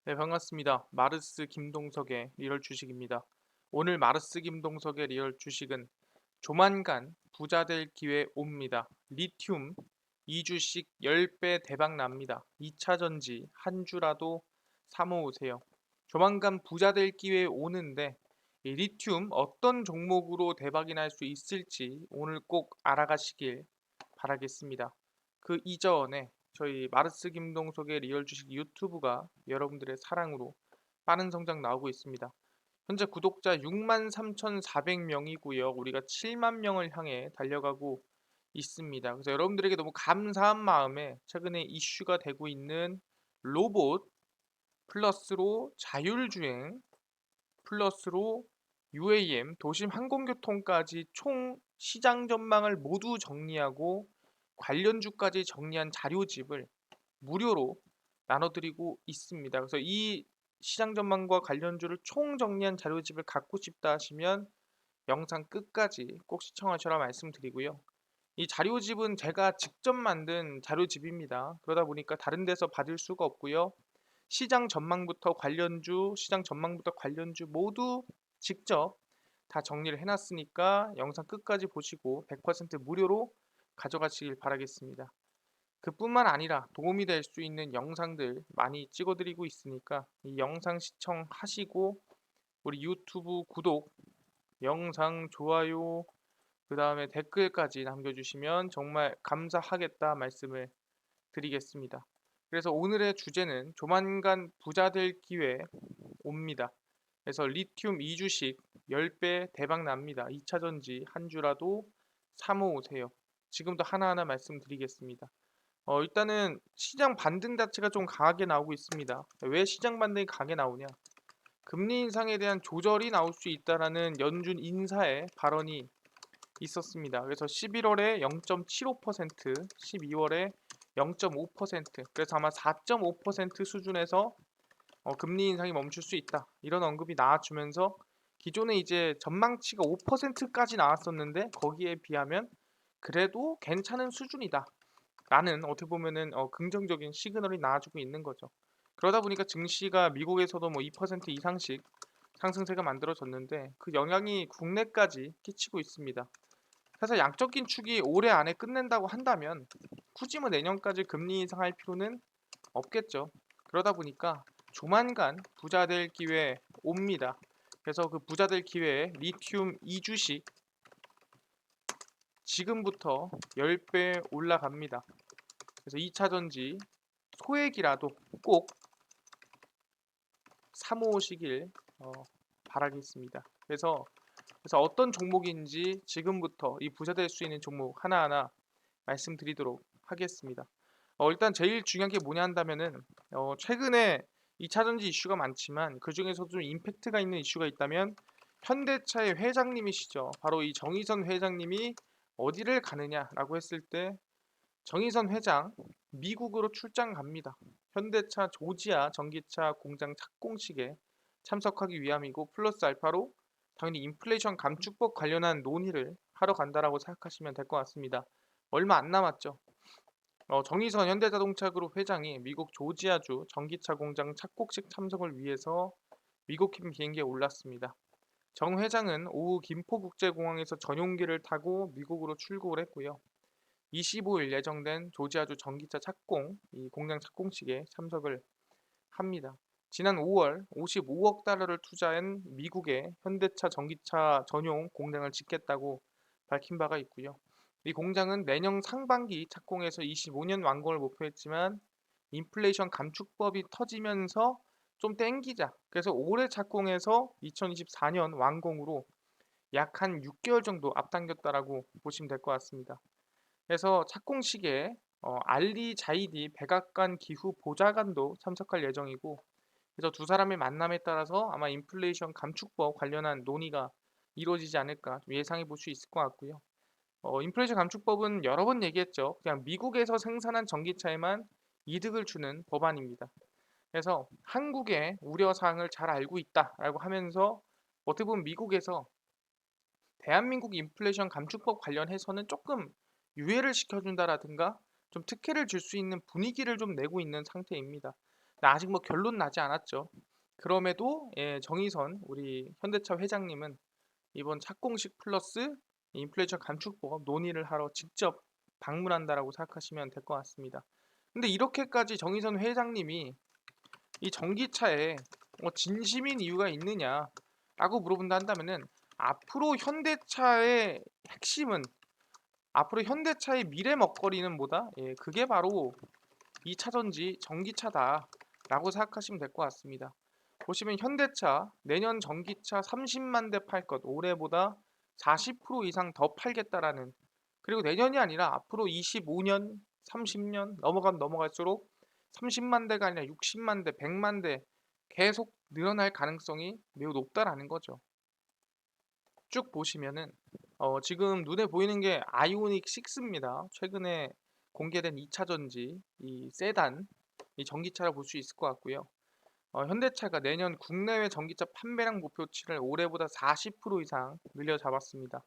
네, 반갑습니다. 마르스 김동석의 리얼 주식입니다. 오늘 마르스 김동석의 리얼 주식은 조만간 부자 될 기회 옵니다. 리튬 2주씩 10배 대박 납니다. 2차 전지 한 주라도 사모으세요. 조만간 부자 될 기회 오는데 이 리튬 어떤 종목으로 대박이 날 수 있을지 오늘 꼭 알아가시길 바라겠습니다. 그 이전에 저희 마르스 김동석의 리얼 주식 유튜브가 여러분들의 사랑으로 빠른 성장 나오고 있습니다. 현재 구독자 63,400명이고요. 우리가 7만 명을 향해 달려가고 있습니다. 그래서 여러분들에게 너무 감사한 마음에 최근에 이슈가 되고 있는 로봇 플러스로 자율주행 플러스로 UAM 도심 항공교통까지 총 시장 전망을 모두 정리하고 관련주까지 정리한 자료집을 무료로 나눠드리고 있습니다. 그래서 이 시장 전망과 관련주를 총 정리한 자료집을 갖고 싶다 하시면 영상 끝까지 꼭 시청하셔라 말씀드리고요. 이 자료집은 제가 직접 만든 자료집입니다. 그러다 보니까 다른 데서 받을 수가 없고요. 시장 전망부터 관련주 모두 직접 다 정리를 해놨으니까 영상 끝까지 보시고 100% 무료로 가져가시길 바라겠습니다. 그뿐만 아니라 도움이 될 수 있는 영상들 많이 찍어드리고 있으니까 이 영상 시청하시고 우리 유튜브 구독, 영상 좋아요, 그 다음에 댓글까지 남겨주시면 정말 감사하겠다 말씀을 드리겠습니다. 그래서 오늘의 주제는 조만간 부자 될 기회 옵니다. 그래서 리튬 2주씩 10배 대박 납니다. 2차 전지 한 주라도 사모으세요. 지금도 하나하나 말씀드리겠습니다. 일단은 시장 반등 자체가 좀 강하게 나오고 있습니다. 왜 시장 반등이 강하게 나오냐? 금리 인상에 대한 조절이 나올 수 있다라는 연준 인사의 발언이 있었습니다. 그래서 11월에 0.75%, 12월에 0.5%, 그래서 아마 4.5% 수준에서 금리 인상이 멈출 수 있다. 이런 언급이 나와주면서 기존에 이제 전망치가 5%까지 나왔었는데 거기에 비하면 그래도 괜찮은 수준이다. 라는 어떻게 보면은 긍정적인 시그널이 나와주고 있는 거죠. 그러다 보니까 증시가 미국에서도 뭐 2% 이상씩 상승세가 만들어졌는데 그 영향이 국내까지 끼치고 있습니다. 그래서 양적인 축이 올해 안에 끝낸다고 한다면 굳이 뭐 내년까지 금리 인상할 필요는 없겠죠. 그러다 보니까 조만간 부자 될 기회 옵니다. 그래서 그 부자 될 기회에 리튬 2주씩 지금부터 10배 올라갑니다. 그래서 2차 전지 소액이라도 꼭 사모으시길 바라겠습니다. 그래서 어떤 종목인지 지금부터 이 부자 될 수 있는 종목 하나하나 말씀드리도록 하겠습니다. 일단 제일 중요한 게 뭐냐 한다면은 최근에 2차 전지 이슈가 많지만 그 중에서도 좀 임팩트가 있는 이슈가 있다면 현대차의 회장님이시죠. 바로 이 정의선 회장님이 어디를 가느냐라고 했을 때 정의선 회장 미국으로 출장 갑니다. 현대차 조지아 전기차 공장 착공식에 참석하기 위함이고 플러스 알파로 당연히 인플레이션 감축법 관련한 논의를 하러 간다라고 생각하시면 될 것 같습니다. 얼마 안 남았죠. 정의선 현대자동차 그룹 회장이 미국 조지아주 전기차 공장 착공식 참석을 위해서 미국행 비행기에 올랐습니다. 정 회장은 오후 김포국제공항에서 전용기를 타고 미국으로 출국을 했고요. 25일 예정된 조지아주 전기차 착공, 이 공장 착공식에 참석을 합니다. 지난 5월 55억 달러를 투자한 미국의 현대차 전기차 전용 공장을 짓겠다고 밝힌 바가 있고요. 이 공장은 내년 상반기 착공해서 25년 완공을 목표했지만 인플레이션 감축법이 터지면서 좀 땡기자. 그래서 올해 착공해서 2024년 완공으로 약 한 6개월 정도 앞당겼다라고 보시면 될 것 같습니다. 그래서 착공식에 알리 자이디 백악관 기후 보좌관도 참석할 예정이고 그래서 두 사람의 만남에 따라서 아마 인플레이션 감축법 관련한 논의가 이루어지지 않을까 예상해 볼 수 있을 것 같고요. 인플레이션 감축법은 여러 번 얘기했죠. 그냥 미국에서 생산한 전기차에만 이득을 주는 법안입니다. 그래서 한국의 우려 사항을 잘 알고 있다라고 하면서 어떻게 보면 미국에서 대한민국 인플레이션 감축법 관련해서는 조금 유예를 시켜준다라든가 좀 특혜를 줄 수 있는 분위기를 좀 내고 있는 상태입니다. 아직 뭐 결론 나지 않았죠. 그럼에도 정의선 우리 현대차 회장님은 이번 착공식 플러스 인플레이션 감축법 논의를 하러 직접 방문한다라고 생각하시면 될 것 같습니다. 근데 이렇게까지 정의선 회장님이 이 전기차에 진심인 이유가 있느냐라고 물어본다 한다면은 앞으로 현대차의 핵심은 앞으로 현대차의 미래 먹거리는 뭐다? 그게 바로 2차 전지 전기차다라고 생각하시면 될 것 같습니다. 보시면 현대차 내년 전기차 30만 대 팔 것, 올해보다 40% 이상 더 팔겠다라는, 그리고 내년이 아니라 앞으로 25년, 30년 넘어가면 넘어갈수록 30만 대가 아니라 60만 대, 100만 대 계속 늘어날 가능성이 매우 높다라는 거죠. 쭉 보시면은 지금 눈에 보이는 게 아이오닉 6입니다. 최근에 공개된 2차 전지 이 세단 이 전기차를 볼 수 있을 것 같고요. 현대차가 내년 국내외 전기차 판매량 목표치를 올해보다 40% 이상 늘려 잡았습니다.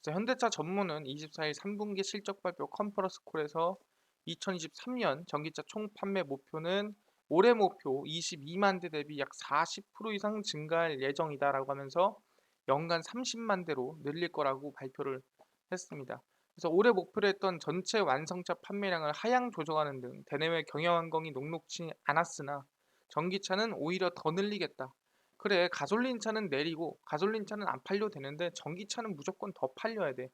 그래서 현대차 전문은 24일 3분기 실적 발표 컨퍼런스 콜에서 2023년 전기차 총 판매 목표는 올해 목표 22만 대 대비 약 40% 이상 증가할 예정이다라고 하면서 연간 30만 대로 늘릴 거라고 발표를 했습니다. 그래서 올해 목표로 했던 전체 완성차 판매량을 하향 조정하는 등 대내외 경영 환경이 녹록지 않았으나 전기차는 오히려 더 늘리겠다. 그래, 가솔린 차는 내리고 가솔린 차는 안 팔려도 되는데 전기차는 무조건 더 팔려야 돼.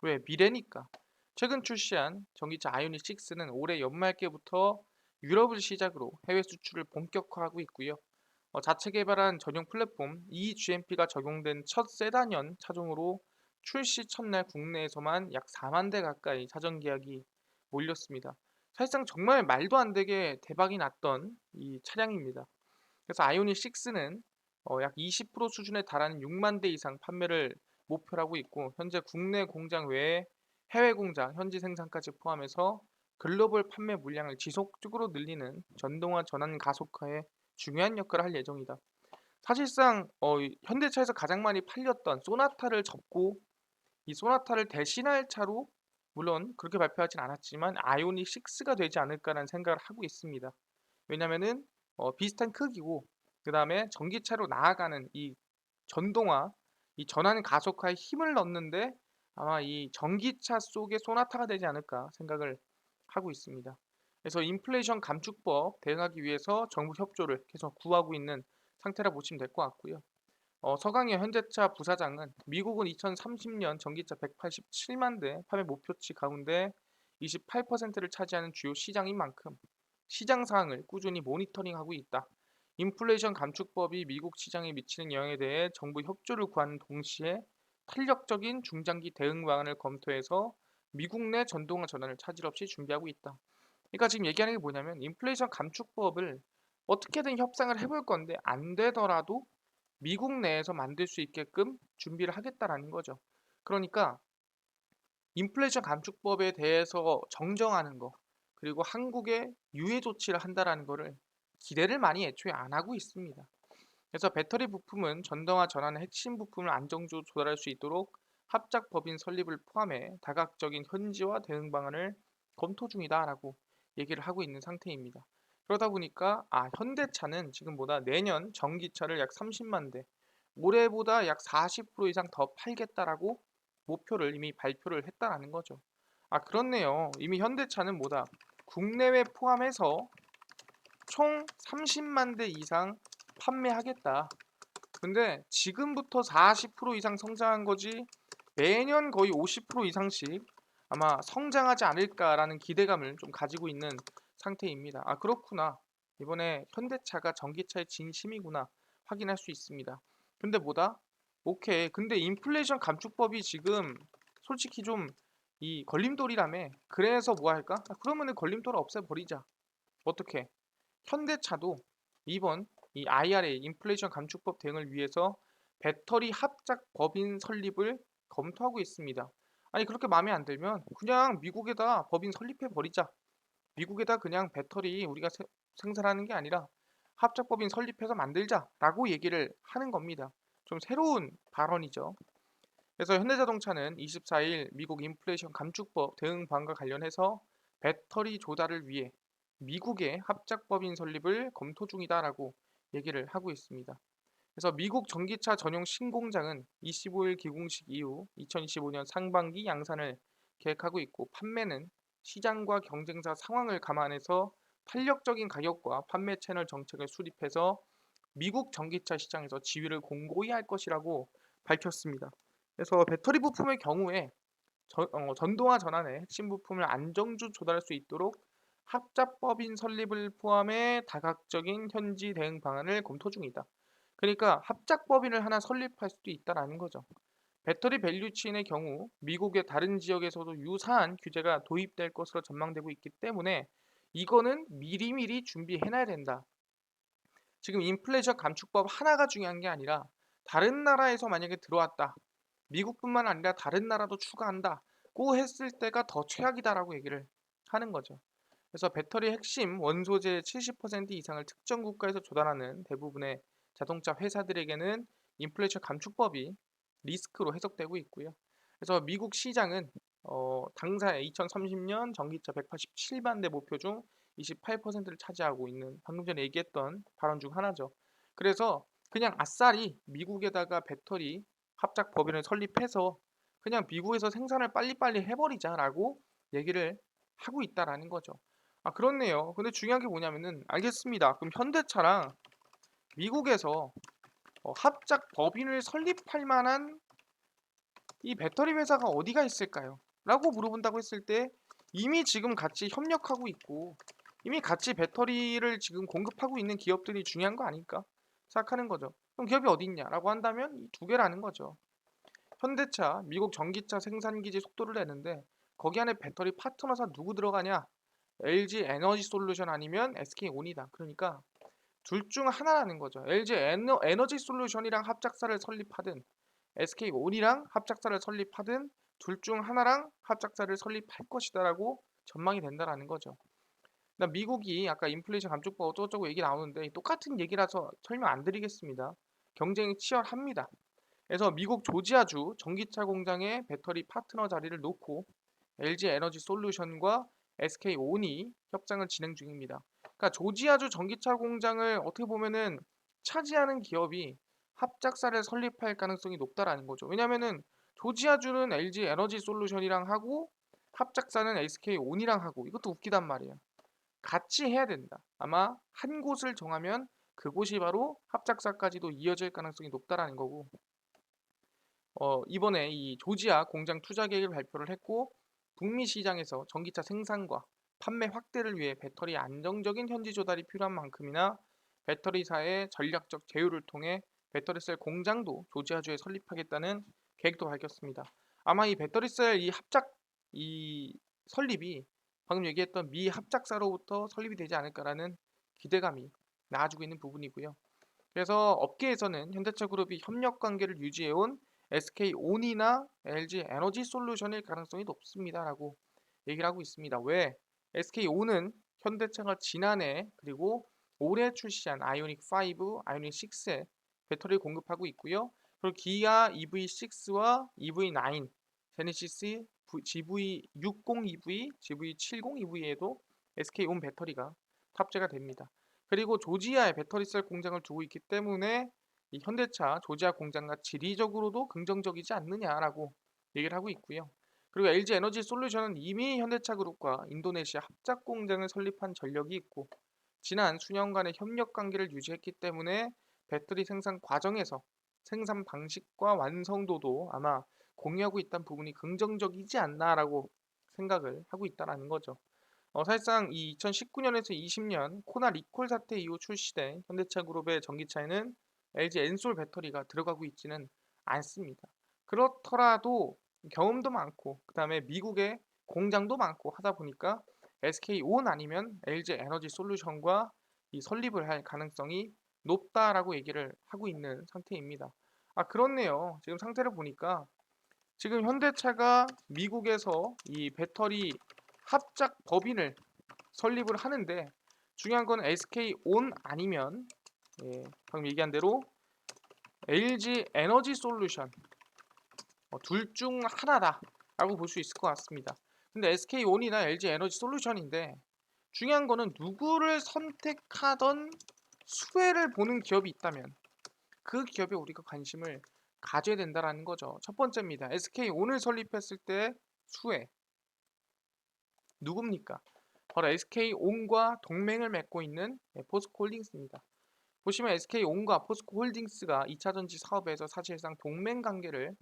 왜? 미래니까. 최근 출시한 전기차 아이오닉 6는 올해 연말께부터 유럽을 시작으로 해외 수출을 본격화하고 있고요. 자체 개발한 전용 플랫폼 eGMP가 적용된 첫 세단형 차종으로 출시 첫날 국내에서만 약 4만 대 가까이 사전 계약이 몰렸습니다. 사실상 정말 말도 안 되게 대박이 났던 이 차량입니다. 그래서 아이오닉 6는 약 20% 수준에 달하는 6만 대 이상 판매를 목표로 하고 있고, 현재 국내 공장 외에 해외 공장 현지 생산까지 포함해서 글로벌 판매 물량을 지속적으로 늘리는 전동화 전환 가속화에 중요한 역할을 할 예정이다. 사실상 현대차에서 가장 많이 팔렸던 소나타를 접고 이 소나타를 대신할 차로, 물론 그렇게 발표하진 않았지만 아이오닉 6가 되지 않을까라는 생각을 하고 있습니다. 왜냐면은 비슷한 크기고, 그 다음에 전기차로 나아가는 이 전동화, 이 전환 가속화에 힘을 넣는데 아마 이 전기차 속의 소나타가 되지 않을까 생각을 하고 있습니다. 그래서 인플레이션 감축법 대응하기 위해서 정부 협조를 계속 구하고 있는 상태라 보시면 될 것 같고요. 서강현 현대차 부사장은 미국은 2030년 전기차 187만 대 판매 목표치 가운데 28%를 차지하는 주요 시장인 만큼 시장 상황을 꾸준히 모니터링하고 있다. 인플레이션 감축법이 미국 시장에 미치는 영향에 대해 정부 협조를 구하는 동시에 탄력적인 중장기 대응 방안을 검토해서 미국 내 전동화 전환을 차질 없이 준비하고 있다. 그러니까 지금 얘기하는 게 뭐냐면 인플레이션 감축법을 어떻게든 협상을 해볼 건데 안 되더라도 미국 내에서 만들 수 있게끔 준비를 하겠다라는 거죠. 그러니까 인플레이션 감축법에 대해서 정정하는 거, 그리고 한국에 유예 조치를 한다라는 거를 기대를 많이 애초에 안 하고 있습니다. 그래서 배터리 부품은 전동화 전환의 핵심 부품을 안정적으로 조달할 수 있도록 합작 법인 설립을 포함해 다각적인 현지화 대응 방안을 검토 중이다라고 얘기를 하고 있는 상태입니다. 그러다 보니까 현대차는 지금보다 내년 전기차를 약 30만 대, 올해보다 약 40% 이상 더 팔겠다라고 목표를 이미 발표를 했다라는 거죠. 그렇네요. 이미 현대차는 뭐다? 국내외 포함해서 총 30만 대 이상 판매하겠다. 근데 지금부터 40% 이상 성장한 거지 매년 거의 50% 이상씩 아마 성장하지 않을까라는 기대감을 좀 가지고 있는 상태입니다. 그렇구나. 이번에 현대차가 전기차의 진심이구나 확인할 수 있습니다. 근데 뭐다? 오케이. 근데 인플레이션 감축법이 지금 솔직히 좀 이 걸림돌이라며. 그래서 뭐 할까? 그러면은 걸림돌을 없애버리자. 어떻게? 현대차도 이번 이 IRA 인플레이션 감축법 대응을 위해서 배터리 합작 법인 설립을 검토하고 있습니다. 아니 그렇게 마음에 안 들면 그냥 미국에다 법인 설립해 버리자. 미국에다 그냥 배터리 우리가 생산하는 게 아니라 합작 법인 설립해서 만들자라고 얘기를 하는 겁니다. 좀 새로운 발언이죠. 그래서 현대자동차는 24일 미국 인플레이션 감축법 대응 방안과 관련해서 배터리 조달을 위해 미국의 합작법인 설립을 검토 중이다라고 얘기를 하고 있습니다. 그래서 미국 전기차 전용 신공장은 25일 기공식 이후 2025년 상반기 양산을 계획하고 있고 판매는 시장과 경쟁사 상황을 감안해서 탄력적인 가격과 판매 채널 정책을 수립해서 미국 전기차 시장에서 지위를 공고히 할 것이라고 밝혔습니다. 그래서 배터리 부품의 경우에 전동화 전환의 핵심 부품을 안정주 조달할 수 있도록 합작법인 설립을 포함해 다각적인 현지 대응 방안을 검토 중이다. 그러니까 합작법인을 하나 설립할 수도 있다라는 거죠. 배터리 밸류체인의 경우 미국의 다른 지역에서도 유사한 규제가 도입될 것으로 전망되고 있기 때문에 이거는 미리미리 준비해놔야 된다. 지금 인플레이션 감축법 하나가 중요한 게 아니라 다른 나라에서 만약에 들어왔다. 미국뿐만 아니라 다른 나라도 추가한다고 했을 때가 더 최악이다라고 얘기를 하는 거죠. 그래서 배터리 핵심 원소재의 70% 이상을 특정 국가에서 조달하는 대부분의 자동차 회사들에게는 인플레이션 감축법이 리스크로 해석되고 있고요. 그래서 미국 시장은 당사의 2030년 전기차 187만 대 목표 중 28%를 차지하고 있는 방금 전에 얘기했던 발언 중 하나죠. 그래서 그냥 아싸리 미국에다가 배터리 합작 법인을 설립해서 그냥 미국에서 생산을 빨리빨리 해버리자라고 얘기를 하고 있다라는 거죠. 아, 그렇네요. 근데 중요한 게 뭐냐면은 알겠습니다. 그럼 현대차랑 미국에서 합작 법인을 설립할 만한 이 배터리 회사가 어디가 있을까요? 라고 물어본다고 했을 때 이미 지금 같이 협력하고 있고 이미 같이 배터리를 지금 공급하고 있는 기업들이 중요한 거 아닐까 생각하는 거죠. 그럼 기업이 어디 있냐라고 한다면 이 두 개라는 거죠. 현대차, 미국 전기차 생산기지 속도를 내는데 거기 안에 배터리 파트너사 누구 들어가냐? LG 에너지 솔루션 아니면 SK온이다. 그러니까 둘 중 하나라는 거죠. LG 에너지 솔루션이랑 합작사를 설립하든 SK온이랑 합작사를 설립하든 둘 중 하나랑 합작사를 설립할 것이다라고 전망이 된다라는 거죠. 미국이 아까 인플레이션 감축법 어쩌고저쩌고 얘기 나오는데 똑같은 얘기라서 설명 안 드리겠습니다. 경쟁이 치열합니다. 그래서 미국 조지아주 전기차 공장에 배터리 파트너 자리를 놓고 LG 에너지 솔루션과 SK온이 협상을 진행 중입니다. 그러니까 조지아주 전기차 공장을 어떻게 보면은 차지하는 기업이 합작사를 설립할 가능성이 높다라는 거죠. 왜냐면은 조지아주는 LG 에너지 솔루션이랑 하고 합작사는 SK온이랑 하고 이것도 웃기단 말이에요. 같이 해야 된다. 아마 한 곳을 정하면 그곳이 바로 합작사까지도 이어질 가능성이 높다라는 거고 이번에 이 조지아 공장 투자 계획을 발표를 했고 북미 시장에서 전기차 생산과 판매 확대를 위해 배터리 안정적인 현지 조달이 필요한 만큼이나 배터리사의 전략적 제휴를 통해 배터리셀 공장도 조지아주에 설립하겠다는 계획도 밝혔습니다. 아마 이 배터리셀 이 설립이 방금 얘기했던 미 합작사로부터 설립이 되지 않을까라는 기대감이 나아지고 있는 부분이고요. 그래서 업계에서는 현대차 그룹이 협력 관계를 유지해온 SK온이나 LG 에너지 솔루션일 가능성이 높습니다라고 얘기를 하고 있습니다. 왜? SK온은 현대차가 지난해 그리고 올해 출시한 아이오닉 5, 아이오닉 6에 배터리를 공급하고 있고요. 그리고 기아 EV6와 EV9, 제네시스 GV60 EV, GV70 EV에도 SK온 배터리가 탑재가 됩니다. 그리고 조지아에 배터리셀 공장을 두고 있기 때문에 이 현대차 조지아 공장과 지리적으로도 긍정적이지 않느냐라고 얘기를 하고 있고요. 그리고 LG 에너지 솔루션은 이미 현대차 그룹과 인도네시아 합작 공장을 설립한 전력이 있고 지난 수년간의 협력 관계를 유지했기 때문에 배터리 생산 과정에서 생산 방식과 완성도도 아마 공유하고 있다는 부분이 긍정적이지 않나라고 생각을 하고 있다라는 거죠. 사실상 이 2019년에서 20년 코나 리콜 사태 이후 출시된 현대차 그룹의 전기차에는 LG 엔솔 배터리가 들어가고 있지는 않습니다. 그렇더라도 경험도 많고 그다음에 미국의 공장도 많고 하다 보니까 SK온 아니면 LG 에너지 솔루션과 이 설립을 할 가능성이 높다라고 얘기를 하고 있는 상태입니다. 아, 그렇네요. 지금 상태를 보니까 지금 현대차가 미국에서 이 배터리 합작 법인을 설립을 하는데 중요한 건 SK온 아니면 방금 얘기한 대로 LG 에너지 솔루션 둘 중 하나다라고 볼 수 있을 것 같습니다. 근데 SK온이나 LG 에너지 솔루션인데 중요한 거는 누구를 선택하던 수혜를 보는 기업이 있다면 그 기업에 우리가 관심을 가져야 된다라는 거죠. 첫 번째입니다. SK온을 설립했을 때 수혜 누굽니까? 바로 SK온과 동맹을 맺고 있는 포스코홀딩스입니다. 보시면 SK온과 포스코홀딩스가 2차전지 사업에서 사실상 동맹 관계를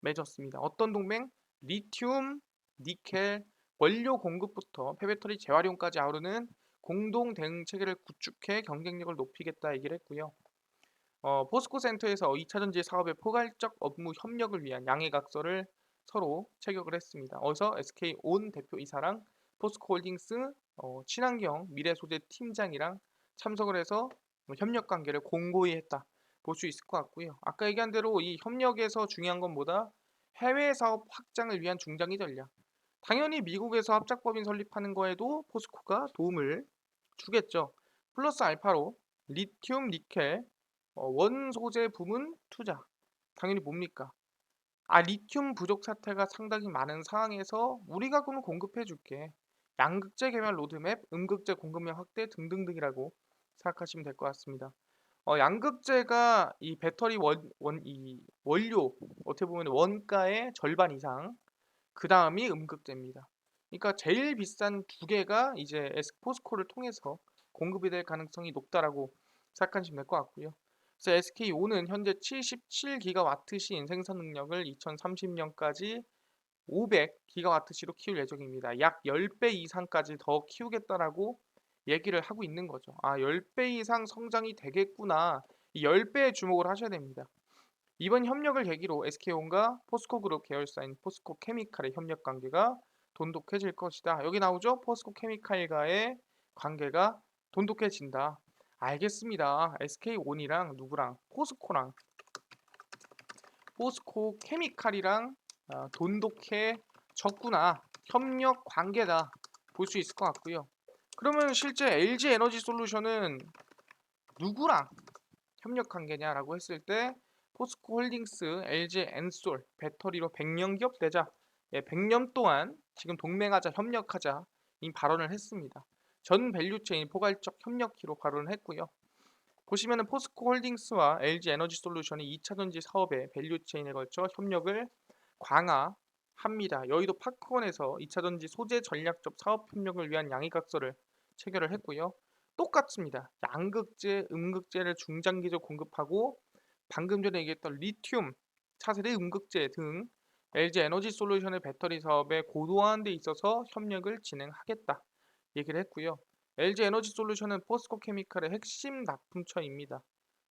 맺었습니다. 어떤 동맹? 리튬, 니켈, 원료 공급부터 폐배터리 재활용까지 아우르는 공동 대응 체계를 구축해 경쟁력을 높이겠다 얘기를 했고요. 포스코 센터에서 2차전지 사업의 포괄적 업무 협력을 위한 양해각서를 서로 체결을 했습니다. 어서 SK온 대표이사랑 포스코홀딩스 친환경 미래소재 팀장이랑 참석을 해서 협력 관계를 공고히 했다. 볼 수 있을 것 같고요. 아까 얘기한 대로 이 협력에서 중요한 건 뭐다? 해외 사업 확장을 위한 중장기 전략. 당연히 미국에서 합작법인 설립하는 거에도 포스코가 도움을 주겠죠. 플러스 알파로 리튬, 니켈, 원소재 부문 투자. 당연히 뭡니까? 리튬 부족 사태가 상당히 많은 상황에서 우리가 그럼 공급해 줄게. 양극재 개발 로드맵, 음극재 공급량 확대 등등등이라고 생각하시면 될 것 같습니다. 양극재가 이 배터리 이 원료 어떻게 보면 원가의 절반 이상, 그 다음이 음극재입니다. 그러니까 제일 비싼 두 개가 이제 에스포스코를 통해서 공급이 될 가능성이 높다라고 생각하시면 될 것 같고요. 그래서 SK온은 현재 77기가와트시 생산 능력을 2030년까지 500기가와트시로 키울 예정입니다. 약 10배 이상까지 더 키우겠다라고 얘기를 하고 있는 거죠. 10배 이상 성장이 되겠구나. 이 10배에 주목을 하셔야 됩니다. 이번 협력을 계기로 SK온과 포스코그룹 계열사인 포스코케미칼의 협력 관계가 돈독해질 것이다. 여기 나오죠? 포스코케미칼과의 관계가 돈독해진다. 알겠습니다. SK온이랑 누구랑 포스코랑 포스코케미칼이랑 돈독해졌구나. 협력 관계다. 볼 수 있을 것 같고요. 그러면 실제 LG에너지솔루션은 누구랑 협력 관계냐라고 했을 때 포스코홀딩스, LG엔솔 배터리로 100년 기업 되자. 100년 동안 지금 동맹하자, 협력하자 이 발언을 했습니다. 전 밸류체인 포괄적 협력키로 발언을 했고요. 보시면은 포스코홀딩스와 LG에너지솔루션이 2차전지 사업의 밸류체인에 걸쳐 협력을 강화합니다. 여의도 파크원에서 2차전지 소재 전략적 사업 협력을 위한 양해각서를 체결을 했고요. 똑같습니다. 양극재, 음극재를 중장기적 공급하고 방금 전에 얘기했던 리튬, 차세대 음극재 등 LG 에너지 솔루션의 배터리 사업에 고도화하는 데 있어서 협력을 진행하겠다 얘기를 했고요. LG 에너지 솔루션은 포스코 케미칼의 핵심 납품처입니다.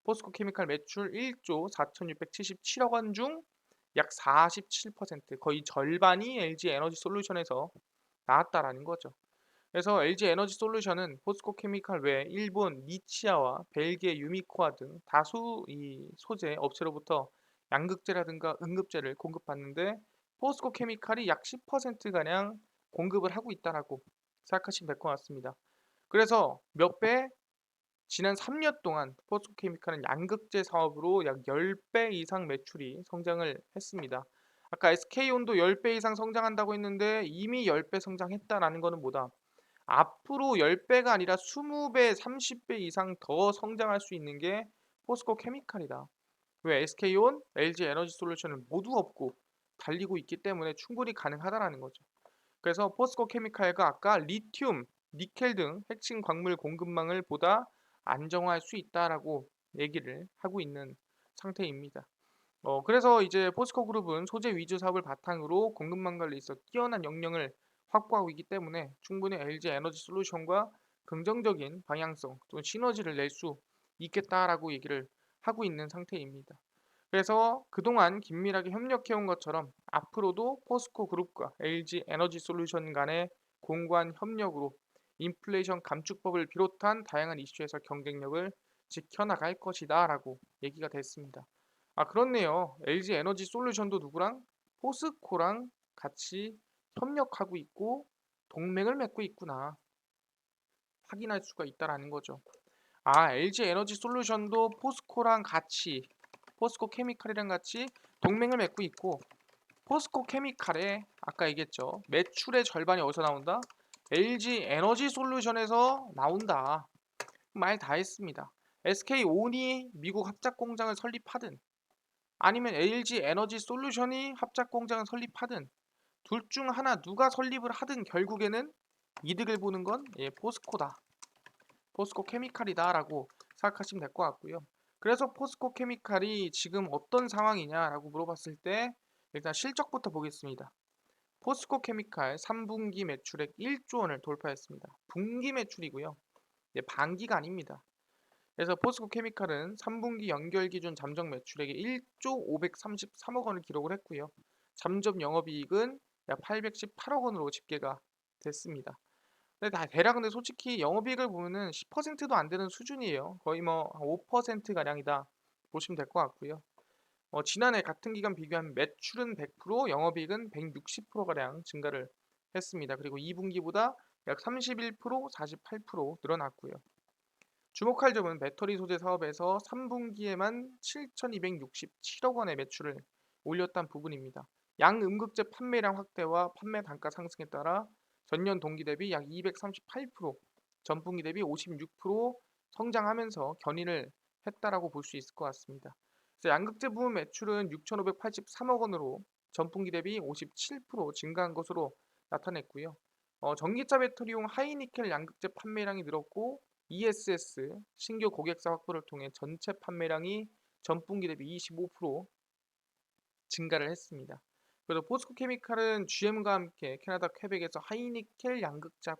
포스코 케미칼 매출 1조 4,677억 원 중 약 47%, 거의 절반이 LG 에너지 솔루션에서 나왔다라는 거죠. 그래서 LG 에너지 솔루션은 포스코 케미칼 외 일본 니치아와 벨기에 유미코아 등 다수 이 소재 업체로부터 양극재라든가 음극재를 공급받는데 포스코 케미칼이 약 10%가량 공급을 하고 있다라고 생각하시면 될 것 같습니다. 그래서 몇 배? 지난 3년 동안 포스코 케미칼은 양극재 사업으로 약 10배 이상 매출이 성장을 했습니다. 아까 SK온도 10배 이상 성장한다고 했는데 이미 10배 성장했다라는 거는 뭐다? 앞으로 10배가 아니라 20배, 30배 이상 더 성장할 수 있는 게 포스코 케미칼이다. 왜 SK온, LG 에너지 솔루션은 모두 없고 달리고 있기 때문에 충분히 가능하다라는 거죠. 그래서 포스코 케미칼과 아까 리튬, 니켈 등 핵심 광물 공급망을 보다 안정화할 수 있다라고 얘기를 하고 있는 상태입니다. 그래서 이제 포스코 그룹은 소재 위주 사업을 바탕으로 공급망 관리에 있어 뛰어난 역량을 확보하고 있기 때문에 충분히 LG 에너지 솔루션과 긍정적인 방향성 또는 시너지를 낼 수 있겠다라고 얘기를 하고 있는 상태입니다. 그래서 그동안 긴밀하게 협력해온 것처럼 앞으로도 포스코 그룹과 LG 에너지 솔루션 간의 공고한 협력으로 인플레이션 감축법을 비롯한 다양한 이슈에서 경쟁력을 지켜나갈 것이다라고 얘기가 됐습니다. 그렇네요. LG 에너지 솔루션도 누구랑? 포스코랑 같이 협력하고 있고 동맹을 맺고 있구나. 확인할 수가 있다라는 거죠. LG 에너지 솔루션도 포스코랑 같이 포스코 케미칼이랑 같이 동맹을 맺고 있고 포스코 케미칼에 아까 얘기했죠. 매출의 절반이 어디서 나온다? LG 에너지 솔루션에서 나온다. 말 다 했습니다. SK온이 미국 합작 공장을 설립하든 아니면 LG 에너지 솔루션이 합작 공장을 설립하든 둘 중 하나 누가 설립을 하든 결국에는 이득을 보는 건 포스코다. 포스코 케미칼이다라고 생각하시면 될 것 같고요. 그래서 포스코 케미칼이 지금 어떤 상황이냐라고 물어봤을 때 일단 실적부터 보겠습니다. 포스코 케미칼 3분기 매출액 1조 원을 돌파했습니다. 분기 매출이고요. 반기가 아닙니다. 그래서 포스코 케미칼은 3분기 연결 기준 잠정 매출액이 1조 533억 원을 기록을 했고요. 잠정 영업이익은 약 818억 원으로 집계가 됐습니다. 근데 솔직히 영업이익을 보면은 10%도 안 되는 수준이에요. 거의 뭐 5% 가량이다 보시면 될 것 같고요. 지난해 같은 기간 비교하면 매출은 100%, 영업이익은 160% 가량 증가를 했습니다. 그리고 2분기보다 약 31%, 48% 늘어났고요. 주목할 점은 배터리 소재 사업에서 3분기에만 7,267억 원의 매출을 올렸다는 부분입니다. 양음극재 판매량 확대와 판매 단가 상승에 따라 전년 동기 대비 약 238%, 전분기 대비 56% 성장하면서 견인을 했다라고 볼 수 있을 것 같습니다. 그래서 양극재 부문 매출은 6,583억 원으로 전분기 대비 57% 증가한 것으로 나타냈고요. 전기차 배터리용 하이니켈 양극재 판매량이 늘었고 ESS 신규 고객사 확보를 통해 전체 판매량이 전분기 대비 25% 증가를 했습니다. 그래서 포스코 케미칼은 GM과 함께 캐나다 퀘벡에서 하이니켈 양극재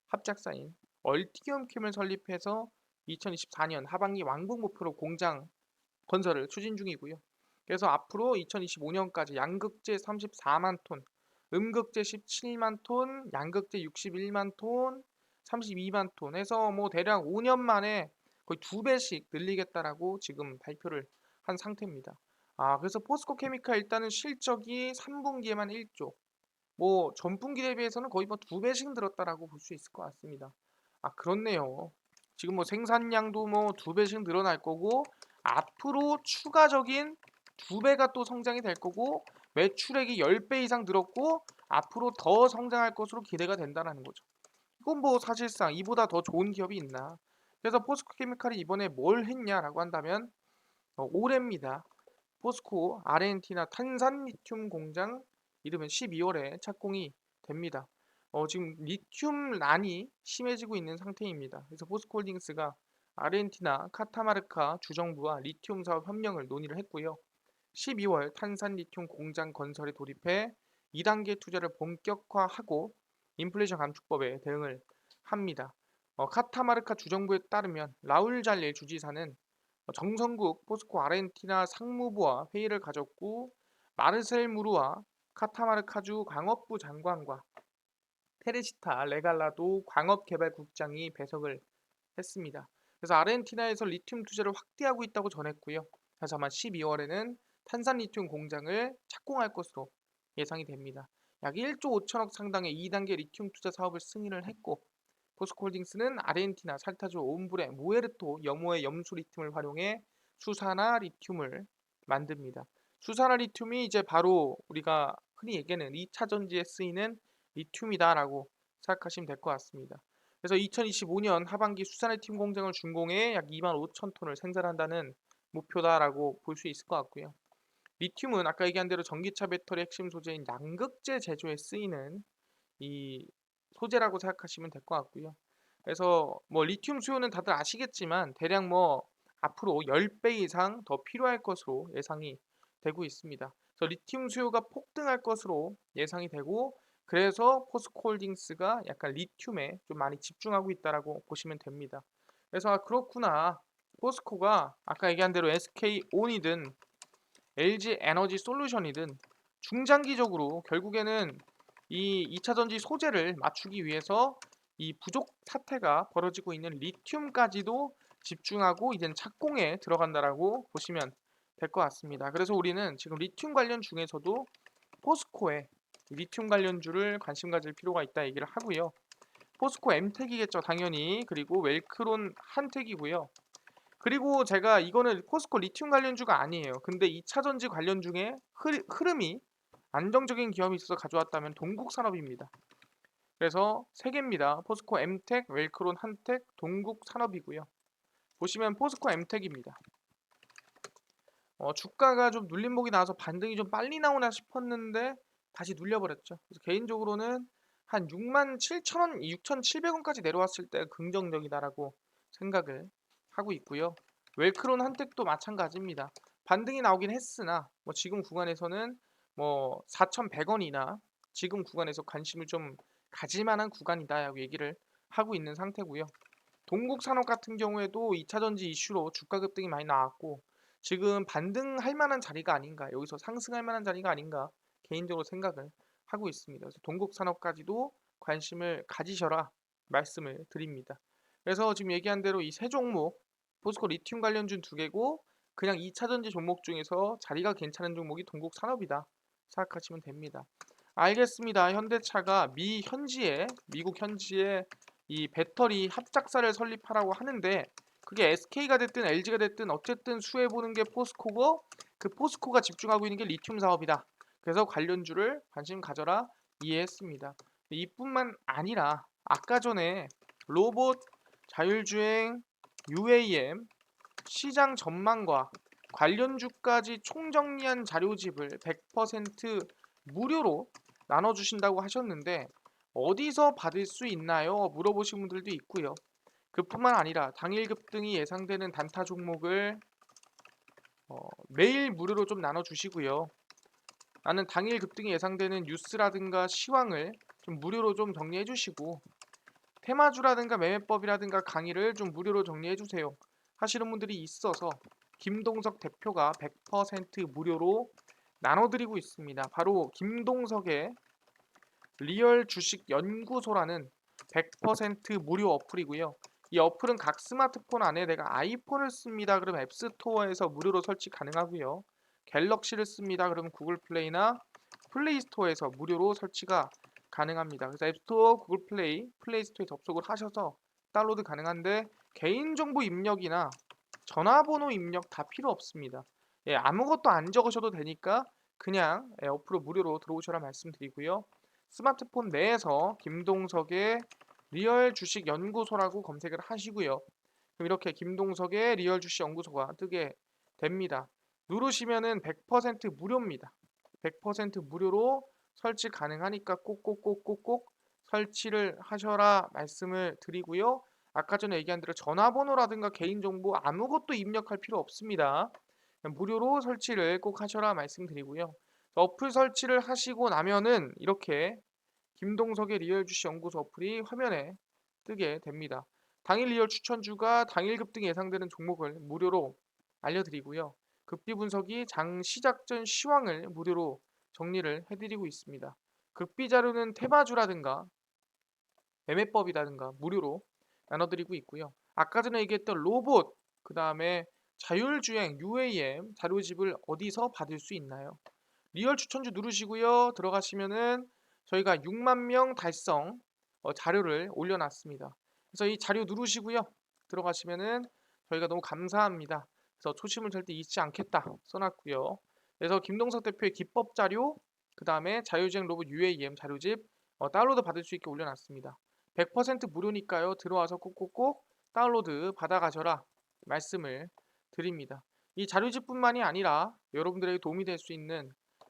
합작사인 얼티엄캠을 설립해서 2024년 하반기 완공 목표로 공장 건설을 추진 중이고요. 그래서 앞으로 2025년까지 양극재 34만 톤, 음극재 17만 톤, 양극재 61만 톤, 32만 톤 해서 뭐 대략 5년 만에 거의 2배씩 늘리겠다라고 지금 발표를 한 상태입니다. 그래서 포스코 케미칼 일단은 실적이 3분기에만 1조, 뭐 전분기 대비해서는 거의 뭐 2배씩 늘었다라고 볼 수 있을 것 같습니다. 그렇네요. 지금 뭐 생산량도 뭐 2배씩 늘어날 거고 앞으로 추가적인 2배가 또 성장이 될 거고 매출액이 10배 이상 늘었고 앞으로 더 성장할 것으로 기대가 된다는 거죠. 이건 뭐 사실상 이보다 더 좋은 기업이 있나. 그래서 포스코케미칼이 이번에 뭘 했냐라고 한다면 올해입니다. 포스코 아르헨티나 탄산리튬 공장 이르면 12월에 착공이 됩니다. 지금 리튬난이 심해지고 있는 상태입니다. 그래서 포스코홀딩스가 아르헨티나 카타마르카 주정부와 리튬 사업 협력을 논의를 했고요. 12월 탄산리튬 공장 건설에 돌입해 2단계 투자를 본격화하고 인플레이션 감축법에 대응을 합니다. 카타마르카 주정부에 따르면 라울 잘릴 주지사는 정성국 포스코 아르헨티나 상무부와 회의를 가졌고 마르셀 무르와 카타마르카주 광업부 장관과 테레시타 레갈라도 광업개발국장이 배석을 했습니다. 그래서 아르헨티나에서 리튬 투자를 확대하고 있다고 전했고요. 그래서 아마 12월에는 탄산리튬 공장을 착공할 것으로 예상이 됩니다. 약 1조 5천억 상당의 2단계 리튬 투자 사업을 승인을 했고 포스코홀딩스는 아르헨티나 살타주 옴브레 모에르토 염호의 염수 리튬을 활용해 수산화 리튬을 만듭니다. 수산화 리튬이 이제 바로 우리가 흔히 얘기하는 2차 전지에 쓰이는 리튬이다라고 생각하시면 될 것 같습니다. 그래서 2025년 하반기 수산리튬 공장을 준공해 약 2만 5천 톤을 생산한다는 목표다라고 볼 수 있을 것 같고요. 리튬은 아까 얘기한 대로 전기차 배터리 핵심 소재인 양극재 제조에 쓰이는 이 소재라고 생각하시면 될 것 같고요. 그래서 뭐 리튬 수요는 다들 아시겠지만 대략 뭐 앞으로 10배 이상 더 필요할 것으로 예상이 되고 있습니다. 그래서 리튬 수요가 폭등할 것으로 예상이 되고 그래서 포스코홀딩스가 약간 리튬에 좀 많이 집중하고 있다라고 보시면 됩니다. 그래서 그렇구나. 포스코가 아까 얘기한 대로 SK온이든 LG 에너지 솔루션이든 중장기적으로 결국에는 이 2차 전지 소재를 맞추기 위해서 이 부족 사태가 벌어지고 있는 리튬까지도 집중하고 이젠 착공에 들어간다라고 보시면 될 것 같습니다. 그래서 우리는 지금 리튬 관련 중에서도 포스코에 리튬 관련주를 관심 가질 필요가 있다 얘기를 하고요. 포스코 엠텍이겠죠 당연히. 그리고 웰크론 한텍이고요. 그리고 제가 이거는 포스코 리튬 관련주가 아니에요. 근데 2차 전지 관련 중에 흐름이 안정적인 기업이 있어서 가져왔다면 동국산업입니다. 그래서 세 개입니다. 포스코 엠텍, 웰크론 한텍, 동국 산업이고요. 보시면 포스코 엠텍입니다. 주가가 좀 눌림목이 나와서 반등이 좀 빨리 나오나 싶었는데 다시 눌려버렸죠. 그래서 개인적으로는 한 67,000원, 6,700원까지 내려왔을 때 긍정적이다라고 생각을 하고 있고요. 웰크론 한택도 마찬가지입니다. 반등이 나오긴 했으나 뭐 지금 구간에서는 뭐 4,100원이나 지금 구간에서 관심을 좀 가질 만한 구간이다라고 얘기를 하고 있는 상태고요. 동국산업 같은 경우에도 2차전지 이슈로 주가 급등이 많이 나왔고 지금 반등할 만한 자리가 아닌가, 여기서 상승할 만한 자리가 아닌가 개인적으로 생각을 하고 있습니다. 그래서 동국산업까지도 관심을 가지셔라 말씀을 드립니다. 그래서 지금 얘기한 대로 이 세 종목, 포스코 리튬 관련주 두 개고 그냥 2차전지 종목 중에서 자리가 괜찮은 종목이 동국산업이다 생각하시면 됩니다. 알겠습니다. 현대차가 미국 현지에 이 배터리 합작사를 설립하라고 하는데 그게 SK가 됐든 LG가 됐든 어쨌든 수혜 보는 게 포스코고 그 포스코가 집중하고 있는 게 리튬 사업이다. 그래서 관련주를 관심 가져라 이해했습니다. 이뿐만 아니라 아까 전에 로봇, 자율주행, UAM, 시장 전망과 관련주까지 총정리한 자료집을 100% 무료로 나눠주신다고 하셨는데 어디서 받을 수 있나요? 물어보신 분들도 있고요. 그뿐만 아니라 당일 급등이 예상되는 단타 종목을 매일 무료로 좀 나눠주시고요. 나는 당일 급등이 예상되는 뉴스라든가 시황을 좀 무료로 좀 정리해주시고 테마주라든가 매매법이라든가 강의를 좀 무료로 정리해주세요 하시는 분들이 있어서 김동석 대표가 100% 무료로 나눠드리고 있습니다. 바로 김동석의 리얼 주식 연구소라는 100% 무료 어플이고요. 이 어플은 각 스마트폰 안에 내가 아이폰을 씁니다. 그럼 앱스토어에서 무료로 설치 가능하고요. 갤럭시를 씁니다. 그럼 구글 플레이나 플레이 스토어에서 무료로 설치가 가능합니다. 그래서 앱스토어, 구글 플레이, 플레이 스토어에 접속을 하셔서 다운로드 가능한데 개인정보 입력이나 전화번호 입력 다 필요 없습니다. 예, 아무것도 안 적으셔도 되니까 그냥 어플로 무료로 들어오셔라 말씀드리고요. 스마트폰 내에서 김동석의 리얼 주식 연구소라고 검색을 하시고요. 그럼 이렇게 김동석의 리얼 주식 연구소가 뜨게 됩니다. 누르시면은 100% 무료입니다. 100% 무료로 설치 가능하니까 꼭꼭꼭꼭꼭 설치를 하셔라 말씀을 드리고요. 아까 전에 얘기한 대로 전화번호라든가 개인정보 아무것도 입력할 필요 없습니다. 무료로 설치를 꼭 하셔라 말씀드리고요. 어플 설치를 하시고 나면은 이렇게 김동석의 리얼 주식 연구소 어플이 화면에 뜨게 됩니다. 당일 리얼 추천주가 당일 급등 예상되는 종목을 무료로 알려드리고요. 급비 분석이 장 시작 전 시황을 무료로 정리를 해드리고 있습니다. 급비 자료는 테마주라든가 매매법이라든가 무료로 나눠드리고 있고요. 아까 전에 얘기했던 로봇, 그 다음에 자율주행, UAM 자료집을 어디서 받을 수 있나요? 리얼 추천주 누르시고요. 들어가시면은 저희가 6만 명 달성 자료를 올려놨습니다. 그래서 이 자료 누르시고요. 들어가시면은 저희가 너무 감사합니다. 그래서 초심을 절대 잊지 않겠다 써놨고요. 그래서 김동석 대표의 기법 자료, 그 다음에 자율주행 로봇 UAM 자료집 다운로드 받을 수 있게 올려놨습니다. 100% 무료니까요. 들어와서 꼭꼭꼭 다운로드 받아가셔라 말씀을 드립니다. 이 자료집뿐만이 아니라 여러분들에게 도움이 될 수 있는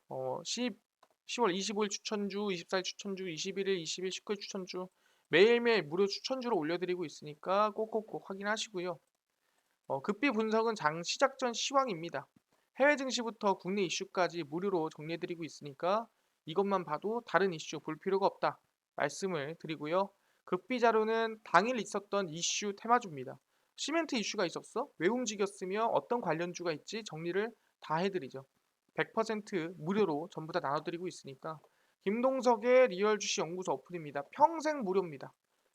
10월 25일 추천주, 24일 추천주, 21일, 20일, 19일 추천주 매일매일 무료 추천주로 올려드리고 있으니까 꼭꼭꼭 확인하시고요. 급비 분석은 장 시작 전 시황입니다. 해외 증시부터 국내 이슈까지 무료로 정리해드리고 있으니까 이것만 봐도 다른 이슈 볼 필요가 없다 말씀을 드리고요. 급비 자료는 당일 있었던 이슈 테마주입니다. 시멘트 이슈가 있었어? 왜 움직였으며 어떤 관련주가 있지? 정리를 다 해드리죠. 100% 무료로 전부 다 나눠드리고 있으니까 김동석의 리얼 주식 연구소 어플입니다. 평생 무료입니다.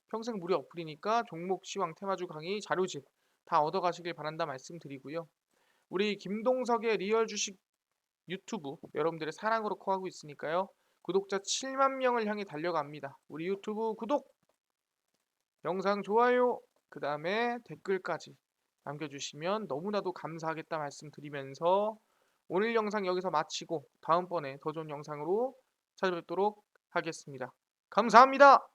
평생 무료 어플이니까 종목 시황 테마주 강의 자료집 다 얻어가시길 바란다 말씀드리고요. 우리 김동석의 리얼 주식 유튜브 여러분들의 사랑으로 커가고 있으니까요. 구독자 7만 명을 향해 달려갑니다. 우리 유튜브 구독, 영상 좋아요, 그 다음에 댓글까지 남겨주시면 너무나도 감사하겠다 말씀드리면서 오늘 영상 여기서 마치고 다음번에 더 좋은 영상으로 찾아뵙도록 하겠습니다. 감사합니다.